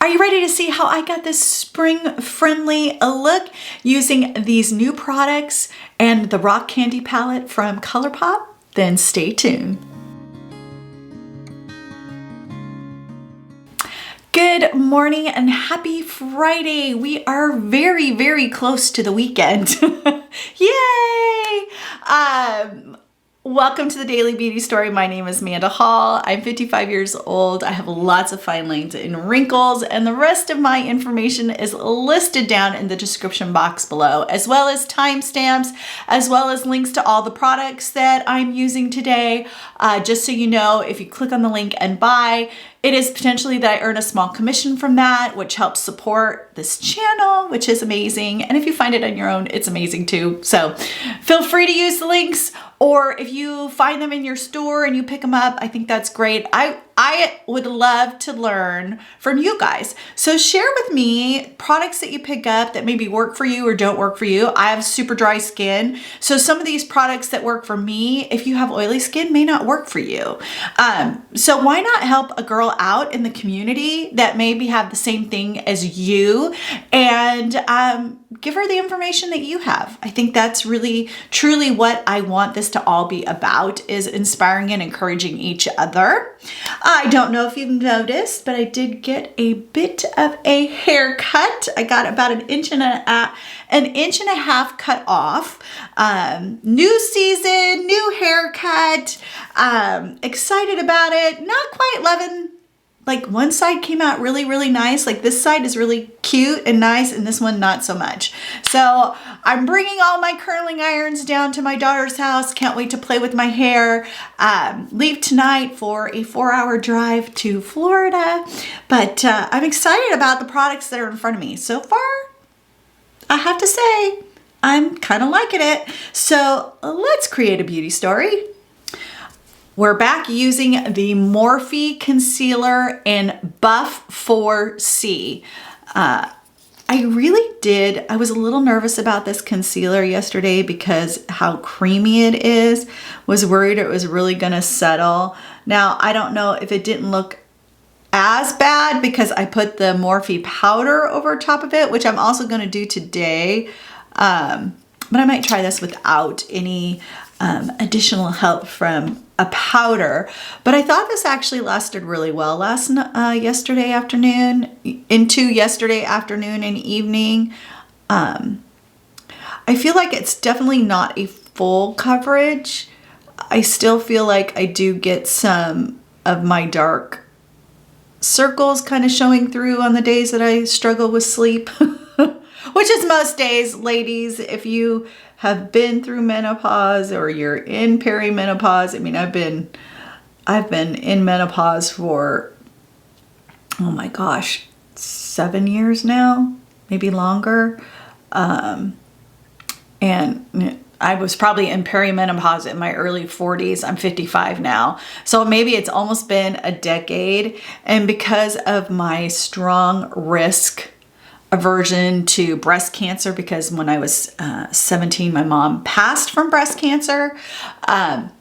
Are you ready to see how I got this spring-friendly look using these new products and the Rock Candy palette from Colourpop? Then stay tuned. Good morning and happy Friday. We are very, very close to the weekend. Yay! Welcome to the Daily Beauty Story. My name is Amanda Hall. I'm 55 years old. I have lots of fine lines and wrinkles, and the rest of my information is listed down in the description box below, as well as timestamps, as well as links to all the products that I'm using today. Just so you know, if you click on the link and buy, it is potentially that I earn a small commission from that, which helps support this channel, which is amazing. And if you find it on your own, it's amazing too. So feel free to use the links, or if you find them in your store and you pick them up, I think that's great. I would love to learn from you guys. So share with me products that you pick up that maybe work for you or don't work for you. I have super dry skin, so some of these products that work for me, if you have oily skin, may not work for you. So why not help a girl out in the community that maybe have the same thing as you, and give her the information that you have. I think that's really, truly what I want this to all be about, is inspiring and encouraging each other. I don't know if you've noticed, but I did get a bit of a haircut. I got about an inch and a half cut off. New season, new haircut. Excited about it. Not quite loving. Like, one side came out really, really nice. Like, this side is really cute and nice, and this one not so much. So I'm bringing all my curling irons down to my daughter's house. Can't wait to play with my hair. Leave tonight for a 4-hour drive to Florida. But I'm excited about the products that are in front of me. So far, I have to say, I'm kind of liking it. So let's create a beauty story. We're back using the Morphe Concealer in Buff 4C. I was a little nervous about this concealer yesterday because how creamy it is. Was worried it was really gonna settle. Now, I don't know if it didn't look as bad because I put the Morphe powder over top of it, which I'm also gonna do today. But I might try this without any additional help from a powder. But I thought this actually lasted really well yesterday afternoon and evening. I feel like it's definitely not a full coverage. I still feel like I do get some of my dark circles kind of showing through on the days that I struggle with sleep. Which is most days, ladies. If you have been through menopause or you're in perimenopause, I mean, I've been in menopause for, oh my gosh, 7 years now, maybe longer. And I was probably in perimenopause in my early 40s. I'm 55 now. So maybe it's almost been a decade. And because of my strong risk aversion to breast cancer, because when I was 17, my mom passed from breast cancer. I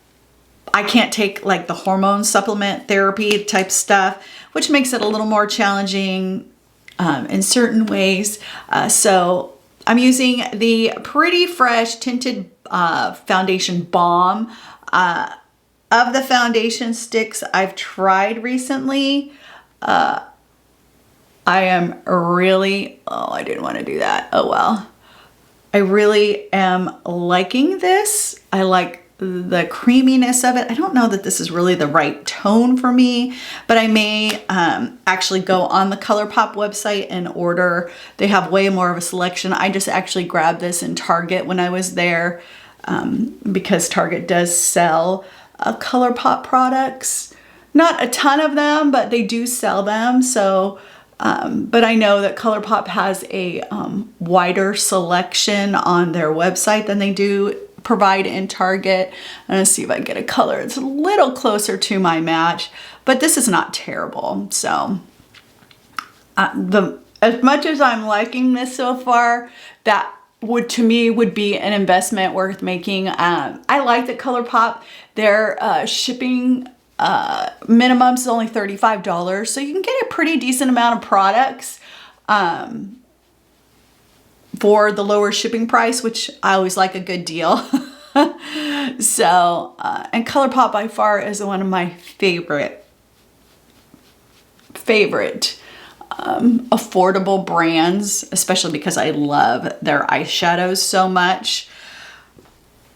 can't take like the hormone supplement therapy type stuff, which makes it a little more challenging in certain ways. So I'm using the Pretty Fresh Tinted Foundation Balm. Of the foundation sticks I've tried recently, I am really, I didn't want to do that. Oh well. I really am liking this. I like the creaminess of it. I don't know that this is really the right tone for me, but I may actually go on the Colourpop website and order. They have way more of a selection. I just actually grabbed this in Target when I was there because Target does sell Colourpop products. Not a ton of them, but they do sell them. So but I know that Colourpop has a wider selection on their website than they do provide in Target. I'm gonna see if I can get a color. It's a little closer to my match, but this is not terrible. So as much as I'm liking this so far, that would to me would be an investment worth making. I like that Colourpop, their shipping minimum is only $35, so you can get a pretty decent amount of products for the lower shipping price, which I always like a good deal. So, and Colourpop by far is one of my favorite affordable brands, especially because I love their eyeshadows so much.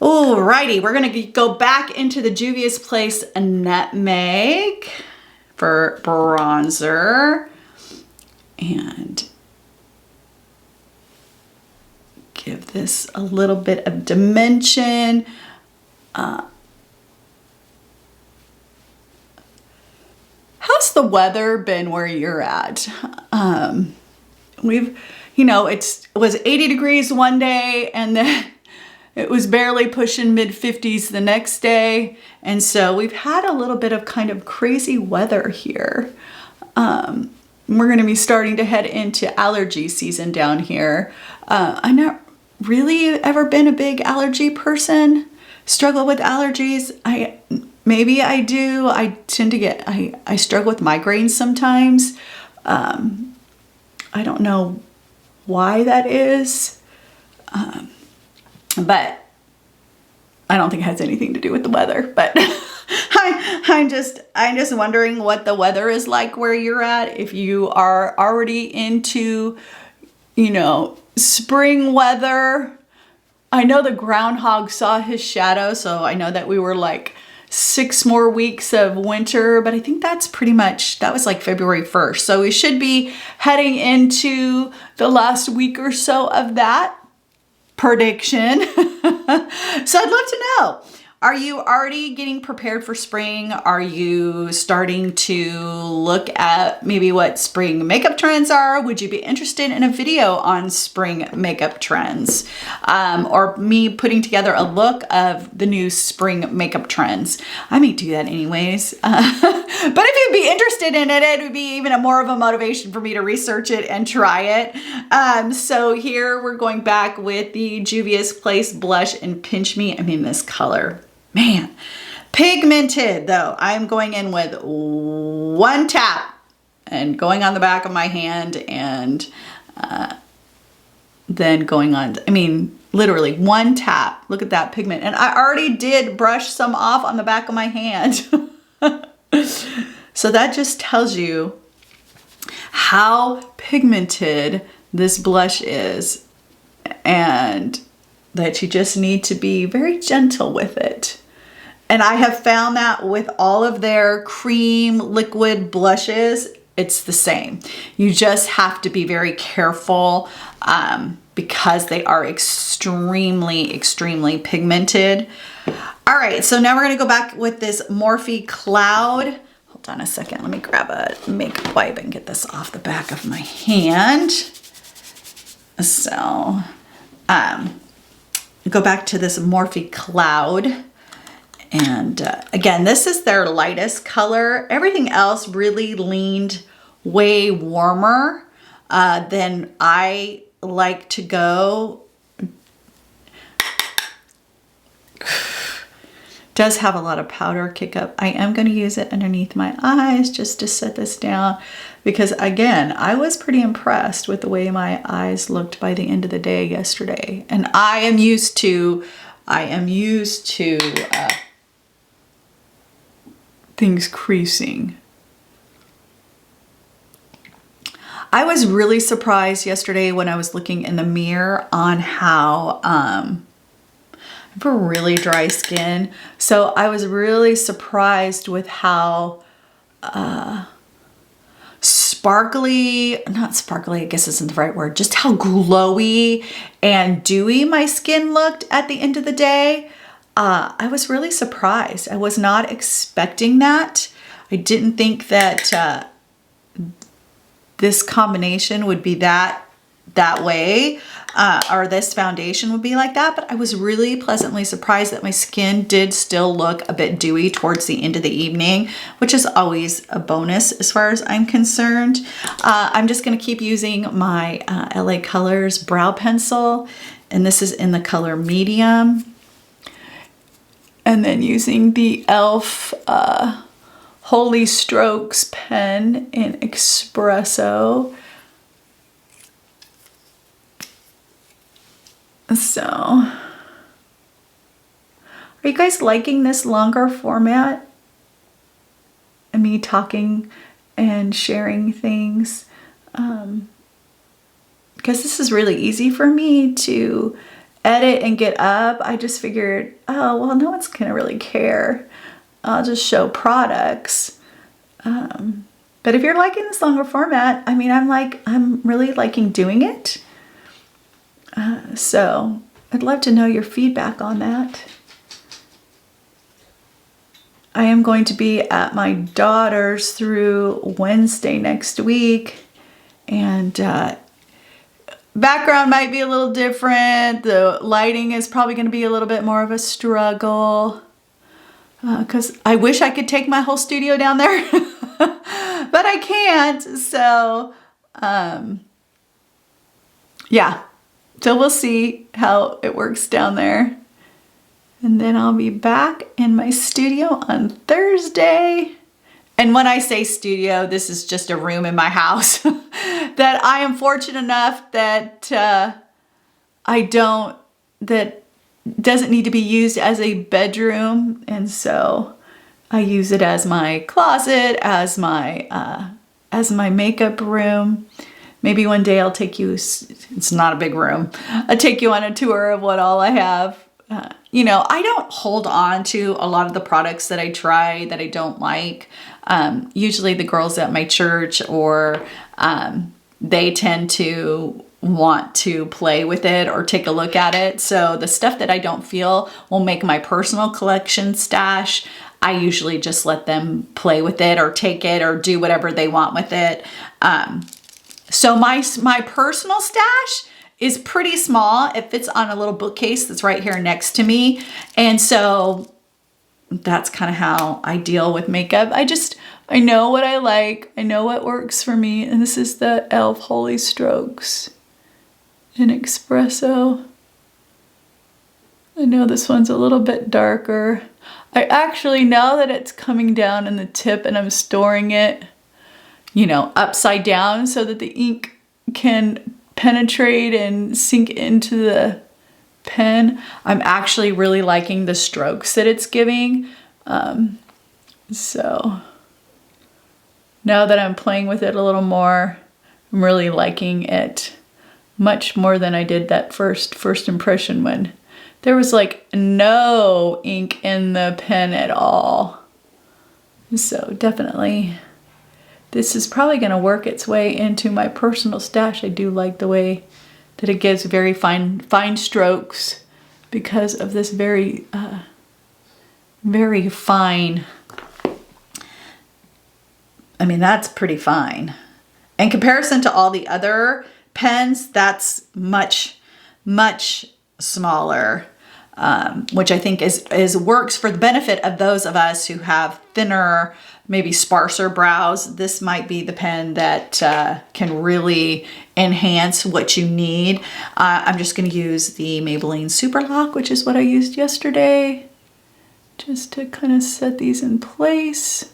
Alrighty, we're gonna go back into the Juvia's Place Nutmeg for bronzer and give this a little bit of dimension. How's the weather been where you're at? It was 80 degrees one day, and then it was barely pushing mid-50s the next day. And so we've had a little bit of kind of crazy weather here. We're going to be starting to head into allergy season down here. I've not really ever been a big allergy person. Struggle with allergies. Maybe I do. I tend to get, I struggle with migraines sometimes. I don't know why that is. But I don't think it has anything to do with the weather. But I'm just wondering what the weather is like where you're at. If you are already into, spring weather. I know the groundhog saw his shadow, so I know that we were like 6 more weeks of winter, but I think that's pretty much, that was like February 1st. So we should be heading into the last week or so of that prediction. So I'd love to know, are you already getting prepared for spring? Are you starting to look at maybe what spring makeup trends are? Would you be interested in a video on spring makeup trends? Or me putting together a look of the new spring makeup trends? I may do that anyways. But if you'd be interested in it, it would be even more of a motivation for me to research it and try it. So here we're going back with the Juvia's Place Blush in Pinch Me. I mean, this color. Man, pigmented though. I'm going in with 1 tap and going on the back of my hand and then going on, literally 1 tap. Look at that pigment. And I already did brush some off on the back of my hand. So that just tells you how pigmented this blush is and that you just need to be very gentle with it. And I have found that with all of their cream liquid blushes, it's the same. You just have to be very careful because they are extremely, extremely pigmented. All right, so now we're gonna go back with this Morphe Cloud. Hold on a second, let me grab a makeup wipe and get this off the back of my hand. So, go back to this Morphe Cloud. And again, this is their lightest color. Everything else really leaned way warmer than I like to go. Does have a lot of powder kick up. I am going to use it underneath my eyes just to set this down because again, I was pretty impressed with the way my eyes looked by the end of the day yesterday. And I am used to things creasing. I was really surprised yesterday when I was looking in the mirror on how I have a really dry skin. So I was really surprised with how sparkly, not sparkly, I guess isn't the right word, just how glowy and dewy my skin looked at the end of the day. I was really surprised. I was not expecting that. I didn't think that this combination would be that way, or this foundation would be like that, but I was really pleasantly surprised that my skin did still look a bit dewy towards the end of the evening, which is always a bonus as far as I'm concerned. I'm just gonna keep using my LA Colors brow pencil, and this is in the color medium. And then using the e.l.f. Holy Strokes pen in Espresso. So, are you guys liking this longer format? And me talking and sharing things? Because this is really easy for me to edit and get up. I just figured, oh, well, no one's gonna really care. I'll just show products. But if you're liking this longer format, I mean, I'm really liking doing it. So I'd love to know your feedback on that. I am going to be at my daughter's through Wednesday next week, and background might be a little different. The lighting is probably going to be a little bit more of a struggle, because I wish I could take my whole studio down there, but I can't. So yeah, so we'll see how it works down there. And then I'll be back in my studio on Thursday. And when I say studio, this is just a room in my house that I am fortunate enough that that doesn't need to be used as a bedroom. And so I use it as my closet, as my makeup room. Maybe one day I'll take you, it's not a big room, I'll take you on a tour of what all I have. You know, I don't hold on to a lot of the products that I try that I don't like. Usually the girls at my church or they tend to want to play with it or take a look at it. So the stuff that I don't feel will make my personal collection stash, I usually just let them play with it or take it or do whatever they want with it. So my personal stash is pretty small. It fits on a little bookcase that's right here next to me. And so that's kind of how I deal with makeup. I know what I like. I know what works for me. And this is the e.l.f. Holy Strokes in Espresso. I know this one's a little bit darker. I actually, now that it's coming down in the tip and I'm storing it, you know, upside down so that the ink can penetrate and sink into the pen, I'm actually really liking the strokes that it's giving. So now that I'm playing with it a little more, I'm really liking it much more than I did that first impression when there was like no ink in the pen at all. So definitely this is probably going to work its way into my personal stash. I do like the way that it gives very fine strokes because of this very fine. I mean, that's pretty fine. In comparison to all the other pens, that's much smaller, which I think is works for the benefit of those of us who have thinner, maybe sparser brows. This might be the pen that can really enhance what you need. I'm just going to use the Maybelline Super Lock, which is what I used yesterday, just to kind of set these in place.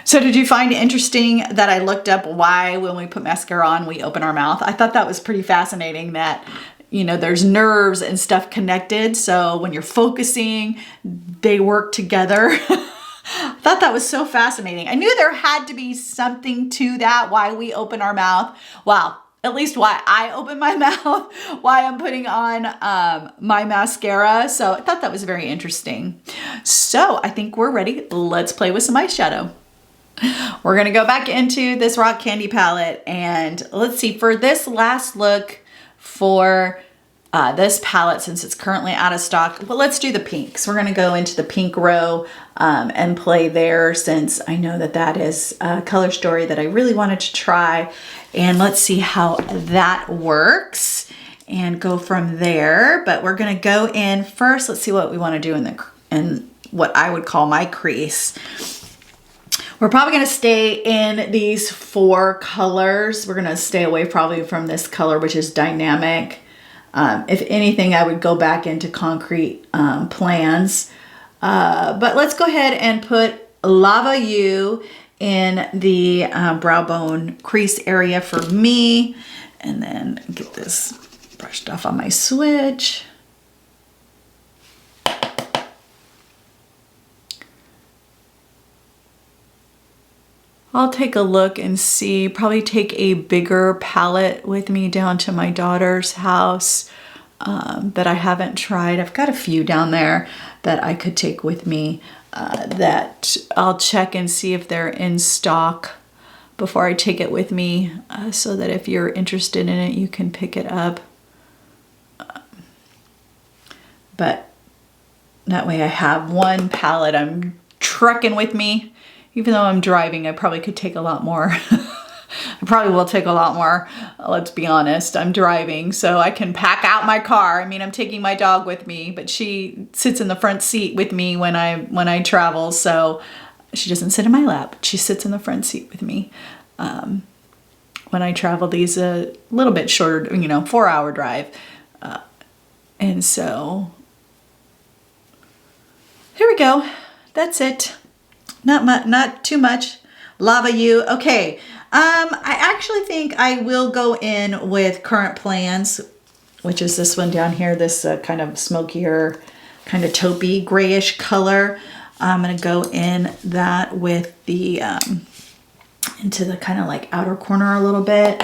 So did you find it interesting that I looked up why when we put mascara on, we open our mouth? I thought that was pretty fascinating that, you know, there's nerves and stuff connected. So when you're focusing, they work together. I thought that was so fascinating. I knew there had to be something to that, why we open our mouth. Well, at least why I open my mouth, why I'm putting on my mascara. So I thought that was very interesting. So I think we're ready. Let's play with some eyeshadow. We're gonna go back into this Rock Candy palette, and let's see, for this last look for this palette, since it's currently out of stock, but let's do the pinks. We're gonna go into the pink row and play there, since I know that that is a color story that I really wanted to try, and let's see how that works and go from there. But we're gonna go in first. Let's see what we want to do in what I would call my crease. We're probably going to stay in these 4 colors. We're going to stay away probably from this color, which is dynamic. If anything, I would go back into concrete plans. But let's go ahead and put Lava You in the brow bone crease area for me. And then get this brushed off on my switch. I'll take a look and see, probably take a bigger palette with me down to my daughter's house that I haven't tried. I've got a few down there that I could take with me that I'll check and see if they're in stock before I take it with me so that if you're interested in it, you can pick it up. But that way I have one palette I'm trucking with me. Even though I'm driving, I probably could take a lot more. I probably will take a lot more, let's be honest. I'm driving, so I can pack out my car. I mean, I'm taking my dog with me, but she sits in the front seat with me when I travel, so she doesn't sit in my lap. She sits in the front seat with me. When I travel these a little bit shorter, 4-hour drive. And so, here we go. That's it. Not too much. Lava You. Okay. I actually think I will go in with Current Plans, which is this one down here, this kind of smokier, kind of taupey grayish color. I'm going to go in that with the, into the kind of like outer corner a little bit,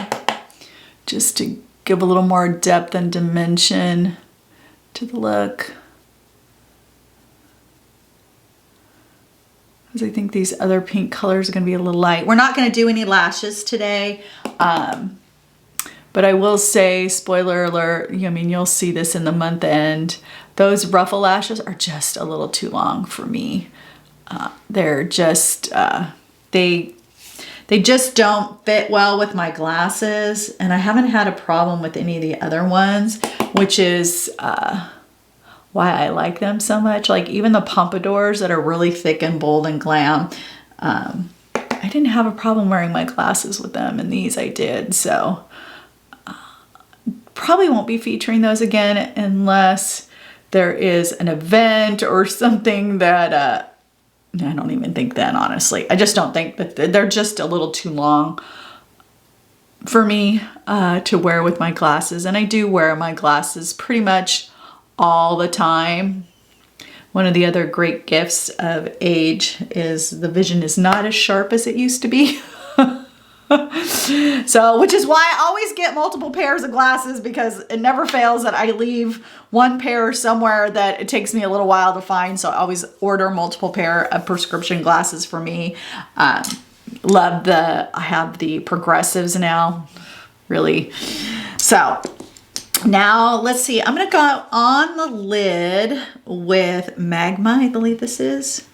just to give a little more depth and dimension to the look. I think these other pink colors are going to be a little light. We're not going to do any lashes today. But I will say, spoiler alert, you'll see this in the month end. Those ruffle lashes are just a little too long for me. They're just, they just don't fit well with my glasses. And I haven't had a problem with any of the other ones, which is, why I like them so much. Like even the pompadours that are really thick and bold and glam, I didn't have a problem wearing my glasses with them, and these I did. So probably won't be featuring those again unless there is an event or something that I don't even think then, honestly. I just don't think that they're just a little too long for me to wear with my glasses. And I do wear my glasses pretty much all the time. One of the other great gifts of age is the vision is not as sharp as it used to be. So, which is why I always get multiple pairs of glasses, because it never fails that I leave one pair somewhere that it takes me a little while to find. So I always order multiple pair of prescription glasses for me. I have the progressives now, really. So now let's see, I'm gonna go on the lid with Magma, I believe this is.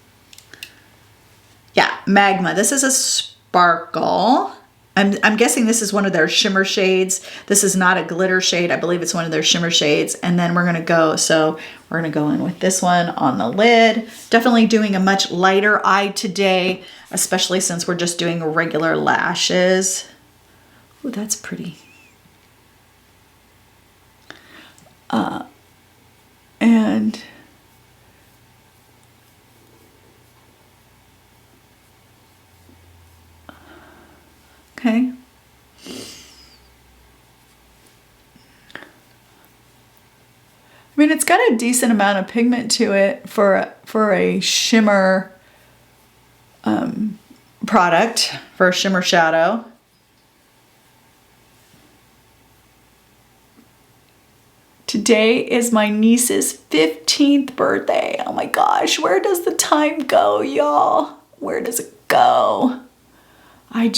Yeah, Magma. This is a sparkle. I'm guessing this is one of their shimmer shades. This is not a glitter shade. I believe it's one of their shimmer shades. And then we're gonna go in with this one on the lid. Definitely doing a much lighter eye today, especially since we're just doing regular lashes. Oh, that's pretty. And okay. I mean, it's got a decent amount of pigment to it for a shimmer product, for a shimmer shadow. Today is my niece's 15th birthday. Oh my gosh, where does the time go, y'all? Where does it go? I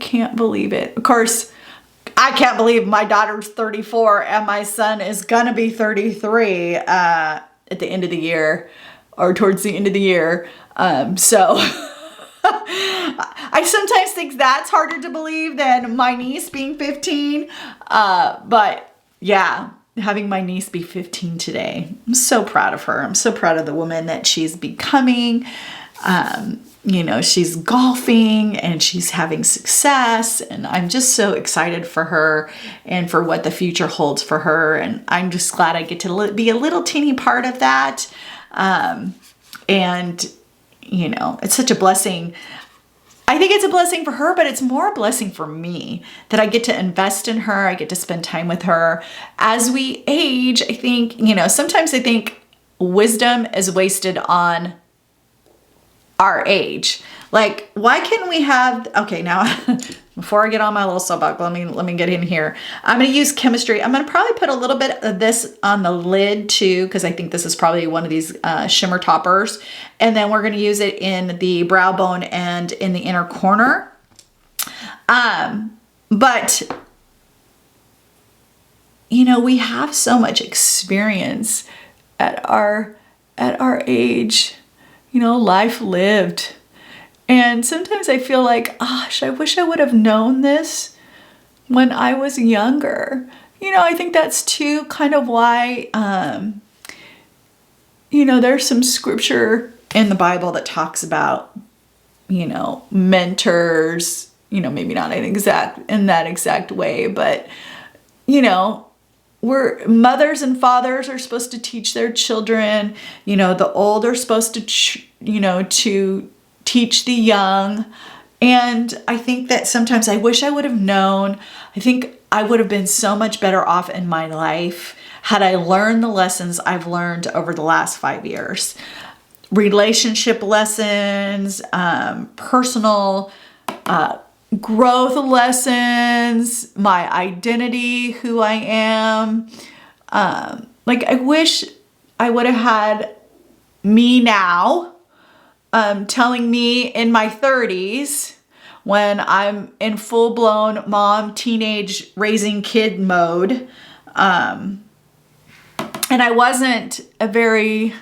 can't believe it. Of course, I can't believe my daughter's 34 and my son is gonna be 33 at the end of the year, or towards the end of the year. So I sometimes think that's harder to believe than my niece being 15. But yeah, having my niece be 15 today, I'm so proud of her. I'm so proud of the woman that she's becoming. you know, she's golfing and she's having success, and I'm just so excited for her and for what the future holds for her. And I'm just glad I get to be a little teeny part of that. And, you know, it's such a blessing. I think it's a blessing for her, but it's more a blessing for me that I get to invest in her. I get to spend time with her. As we age, I think, you know, sometimes I think wisdom is wasted on our age. Like, why can't we have, okay, now before I get on my little soapbox, let me get in here. I'm going to use chemistry. I'm going to probably put a little bit of this on the lid too, because I think this is probably one of these shimmer toppers. And then we're going to use it in the brow bone and in the inner corner. But you know, we have so much experience at our age, you know, life lived. And sometimes I feel like, gosh, I wish I would have known this when I was younger. You know, I think that's too kind of why, you know, there's some scripture in the Bible that talks about, you know, mentors, you know, maybe not in that exact way, but, you know, mothers and fathers are supposed to teach their children, you know, the old are supposed to, you know, to teach the young. And I think that sometimes I wish I would have known. I think I would have been so much better off in my life had I learned the lessons I've learned over the last 5 years. Relationship lessons, personal growth lessons, my identity, who I am. Like, I wish I would have had me now, telling me in my 30s when I'm in full-blown mom, teenage, raising kid mode. And I wasn't a very,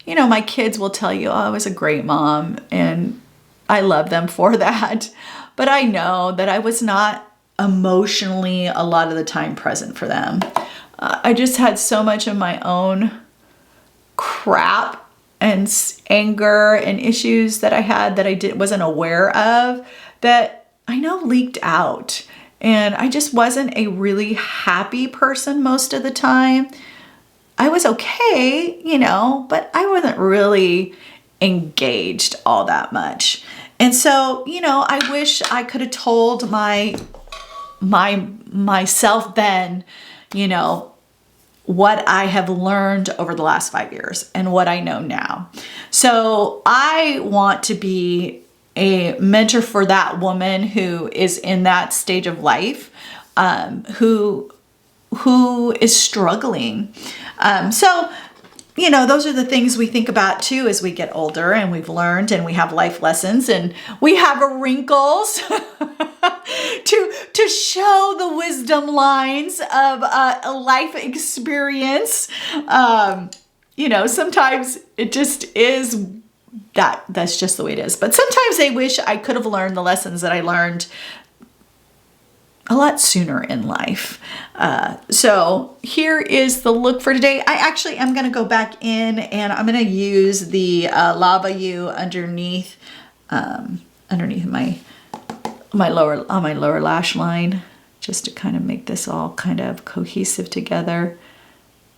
you know, my kids will tell you, oh, I was a great mom and I love them for that. But I know that I was not emotionally a lot of the time present for them. I just had so much of my own crap and anger and issues that I had that I wasn't aware of, that I know leaked out. And I just wasn't a really happy person most of the time. I was okay, you know, but I wasn't really engaged all that much. And so, you know, I wish I could have told myself then, you know, what I have learned over the last 5 years and what I know now. So I want to be a mentor for that woman who is in that stage of life, who is struggling. So, you know, those are the things we think about too as we get older and we've learned and we have life lessons and we have wrinkles to show the wisdom lines of a life experience. You know, sometimes it just is that's just the way it is. But sometimes I wish I could have learned the lessons that I learned a lot sooner in life. So here is the look for today. I actually am going to go back in and I'm going to use the Lava U underneath my lower lash line, just to kind of make this all kind of cohesive together.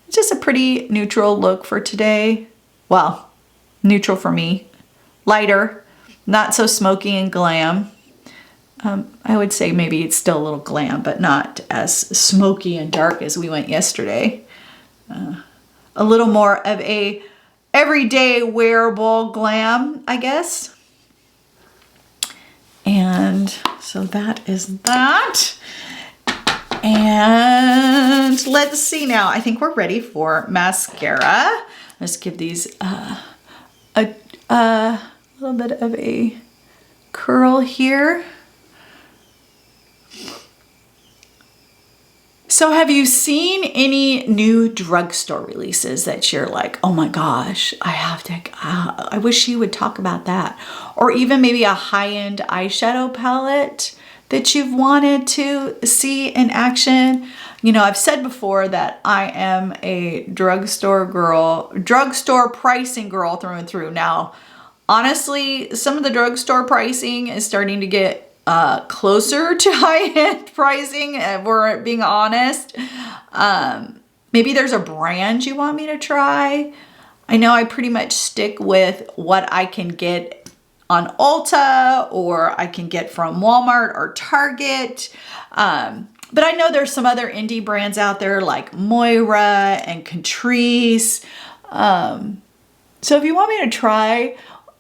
It's just a pretty neutral look for today. Well, neutral for me. Lighter, not so smoky and glam. I would say maybe it's still a little glam, but not as smoky and dark as we went yesterday. A little more of a everyday wearable glam, I guess. And so that is that. And let's see now. I think we're ready for mascara. Let's give these a little bit of a curl here. So have you seen any new drugstore releases that you're like, oh my gosh, I wish you would talk about that? Or even maybe a high-end eyeshadow palette that you've wanted to see in action? You know, I've said before that I am a drugstore pricing girl through and through. Now, Honestly, some of the drugstore pricing is starting to get closer to high-end pricing, if we're being honest. Maybe there's a brand you want me to try. I know I pretty much stick with what I can get on Ulta or I can get from Walmart or Target. But I know there's some other indie brands out there like Moira and Catrice. So if you want me to try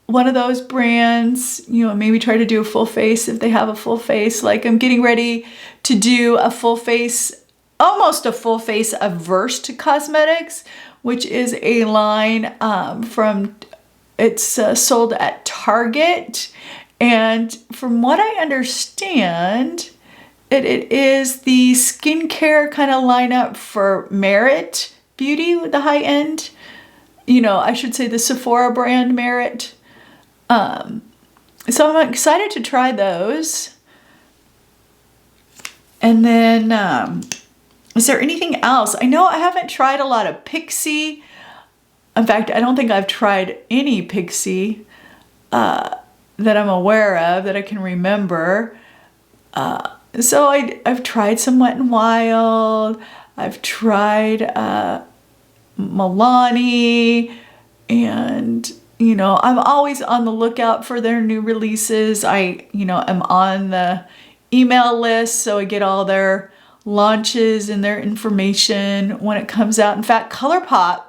one of those brands, you know, maybe try to do a full face if they have a full face. Like I'm getting ready to do a full face, almost a full face of Versed Cosmetics, which is a line it's sold at Target. And from what I understand, it is the skincare kind of lineup for Merit Beauty with the high end. You know, I should say the Sephora brand Merit. So I'm excited to try those. And then, is there anything else? I know I haven't tried a lot of Pixie. In fact, I don't think I've tried any Pixie that I'm aware of, that I can remember. So I've tried some Wet n Wild. I've tried Milani, and you know, I'm always on the lookout for their new releases. I, you know, am on the email list, so I get all their launches and their information when it comes out. In fact, Colourpop,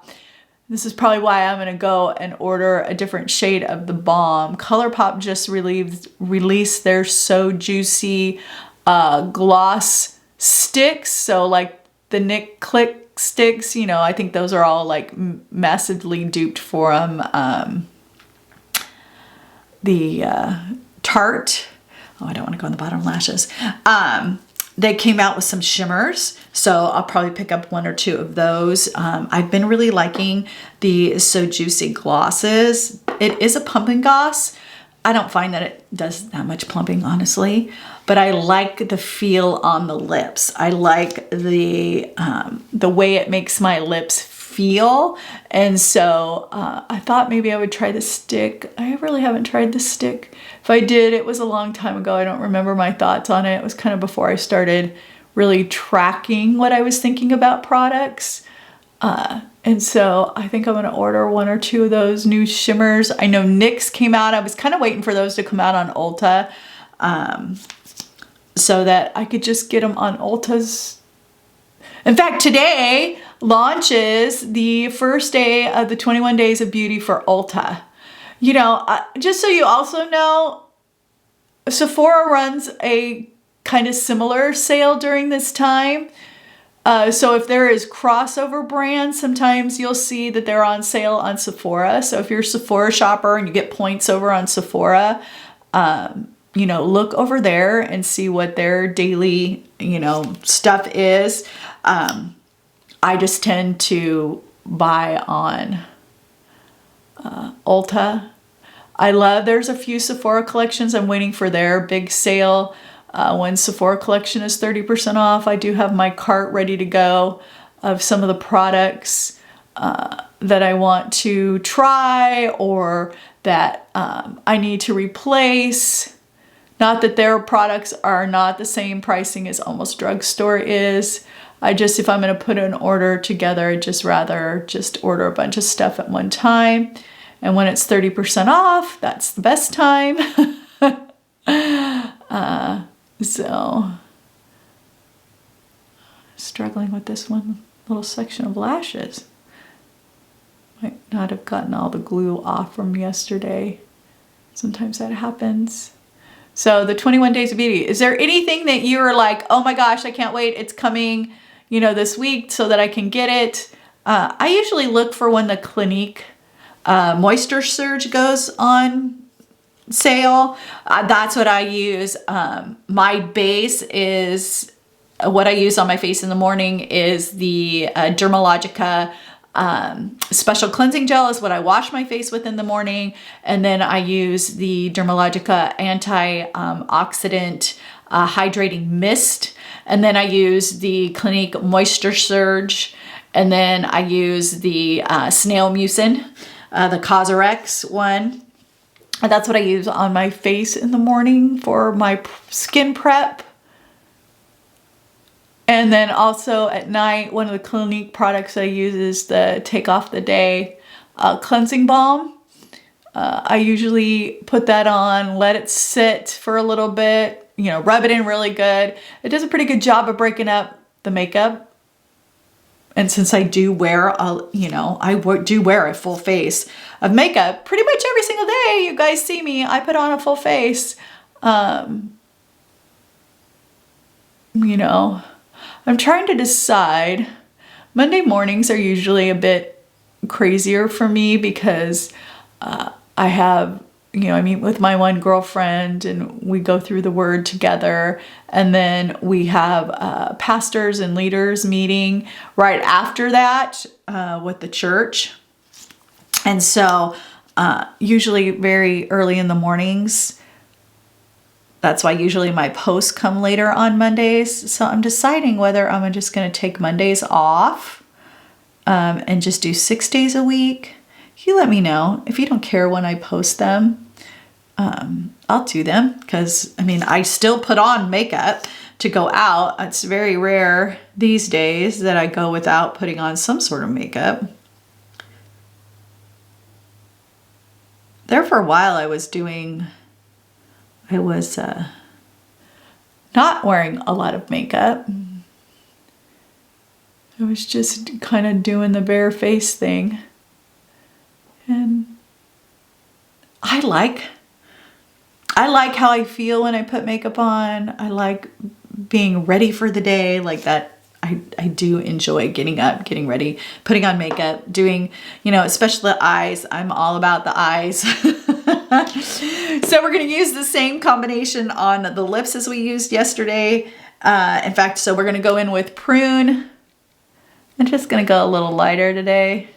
this is probably why I'm going to go and order a different shade of the balm. Colourpop just released their So Juicy gloss sticks. So like the Nick Click sticks, you know, I think those are all like massively duped for them. The Tarte, oh, I don't want to go on the bottom lashes. They came out with some shimmers, so I'll probably pick up one or two of those. I've been really liking the So Juicy glosses. It is a pumping gloss. I don't find that it does that much plumping, honestly, but I like the feel on the lips. I like the way it makes my lips feel. And so I thought maybe I would try the stick. I really haven't tried the stick. If I did, it was a long time ago. I don't remember my thoughts on it. It was kind of before I started really tracking what I was thinking about products. And so I think I'm going to order one or two of those new shimmers. I know NYX came out. I was kind of waiting for those to come out on Ulta so that I could just get them on Ulta's. In fact, today launches the first day of the 21 Days of Beauty for Ulta. You know, just so you also know, Sephora runs a kind of similar sale during this time. So if there is crossover brands, sometimes you'll see that they're on sale on Sephora. So if you're a Sephora shopper and you get points over on Sephora, you know, look over there and see what their daily, you know, stuff is. I just tend to buy on Ulta. There's a few Sephora collections. I'm waiting for their big sale. When Sephora collection is 30% off, I do have my cart ready to go of some of the products that I want to try or that I need to replace. Not that their products are not the same pricing as Almost Drugstore is. If I'm going to put an order together, I'd just rather just order a bunch of stuff at one time. And when it's 30% off, that's the best time. So, struggling with this one little section of lashes. Might not have gotten all the glue off from yesterday. Sometimes that happens. So the 21 Days of Beauty. Is there anything that you are like, oh my gosh, I can't wait, it's coming, you know, this week so that I can get it? I usually look for when the Clinique Moisture Surge goes on sale. That's what I use. My base is, what I use on my face in the morning is the Dermalogica Special Cleansing Gel is what I wash my face with in the morning. And then I use the Dermalogica Antioxidant Hydrating Mist. And then I use the Clinique Moisture Surge. And then I use the Snail Mucin, the Cosrx one. And that's what I use on my face in the morning for my skin prep. And then also at night, one of the Clinique products I use is the Take Off the Day cleansing balm. I usually put that on, let it sit for a little bit, you know, rub it in really good. It does a pretty good job of breaking up the makeup. And since I do wear, do wear a full face of makeup pretty much every single day, you guys see me, I put on a full face. You know, I'm trying to decide. Monday mornings are usually a bit crazier for me because I have, you know, I meet with my one girlfriend and we go through the word together. And then we have pastors and leaders meeting right after that with the church. And so usually very early in the mornings. That's why usually my posts come later on Mondays. So I'm deciding whether I'm just going to take Mondays off and just do 6 days a week. You let me know if you don't care when I post them. I'll do them because, I mean, I still put on makeup to go out. It's very rare these days that I go without putting on some sort of makeup. There for a while I was not wearing a lot of makeup. I was just kind of doing the bare face thing. And I like how I feel when I put makeup on. I like being ready for the day like that. I do enjoy getting up, getting ready, putting on makeup, doing, you know, especially the eyes. I'm all about the eyes. So we're going to use the same combination on the lips as we used yesterday. In fact, so we're going to go in with Prune. I'm just going to go a little lighter today.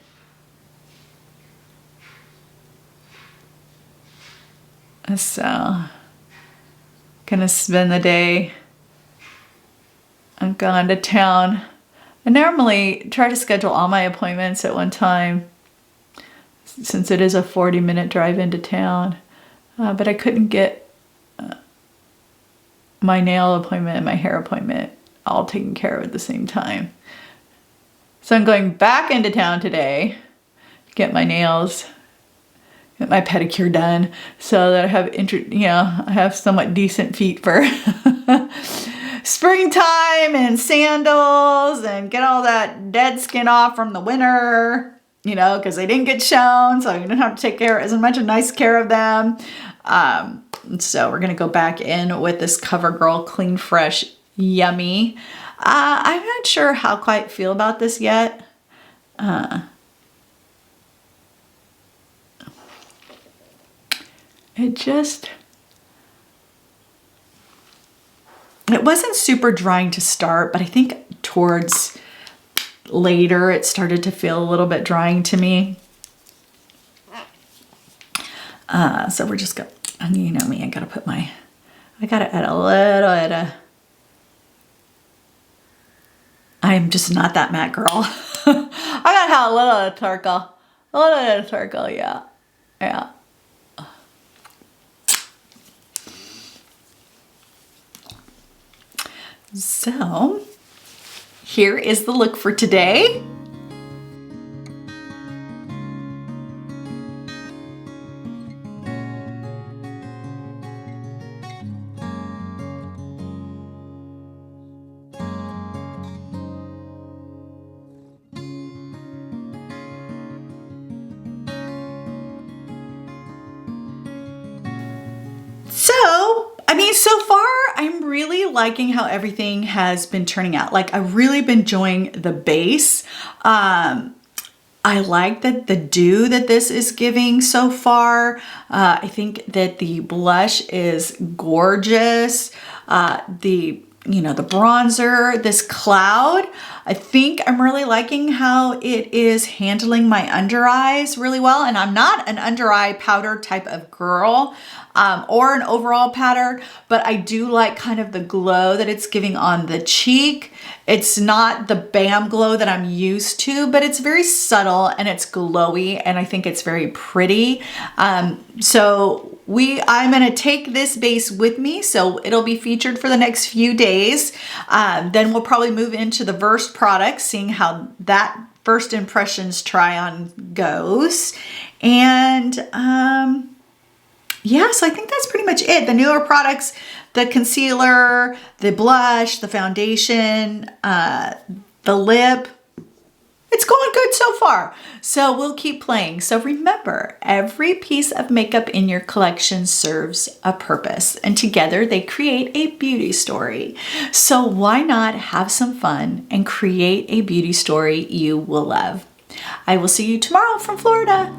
So, gonna spend the day. I'm going to town. I normally try to schedule all my appointments at one time since it is a 40-minute drive into town. But I couldn't get my nail appointment and my hair appointment all taken care of at the same time. So I'm going back into town today to get my nails, get my pedicure done so that I have, I have somewhat decent feet for springtime and sandals and get all that dead skin off from the winter, you know, because they didn't get shown. So I didn't have to take nice care of them. So we're going to go back in with this Covergirl Clean Fresh Yummy. I'm not sure how I quite feel about this yet. It wasn't super drying to start, but I think towards later it started to feel a little bit drying to me. So we're just going, you know me, I gotta add a little bit of, I'm just not that matte girl. I gotta have a little bit of turkle, yeah. Yeah. So, here is the look for today. So far, I'm really liking how everything has been turning out. Like, I've really been enjoying the base. I like the dew that this is giving so far. I think that the blush is gorgeous. The bronzer, this cloud, I think I'm really liking how it is handling my under eyes really well. And I'm not an under eye powder type of girl or an overall powder, but I do like kind of the glow that it's giving on the cheek. It's not the bam glow that I'm used to, but it's very subtle and it's glowy, and I think it's very pretty. So I'm gonna take this base with me, so it'll be featured for the next few days. Then we'll probably move into the Versed products, seeing how that first impressions try on goes. And yeah, so I think that's pretty much it. The newer products, the concealer, the blush, the foundation, the lip, it's going good so far. So we'll keep playing. So remember, every piece of makeup in your collection serves a purpose, and together they create a beauty story. So why not have some fun and create a beauty story you will love? I will see you tomorrow from Florida.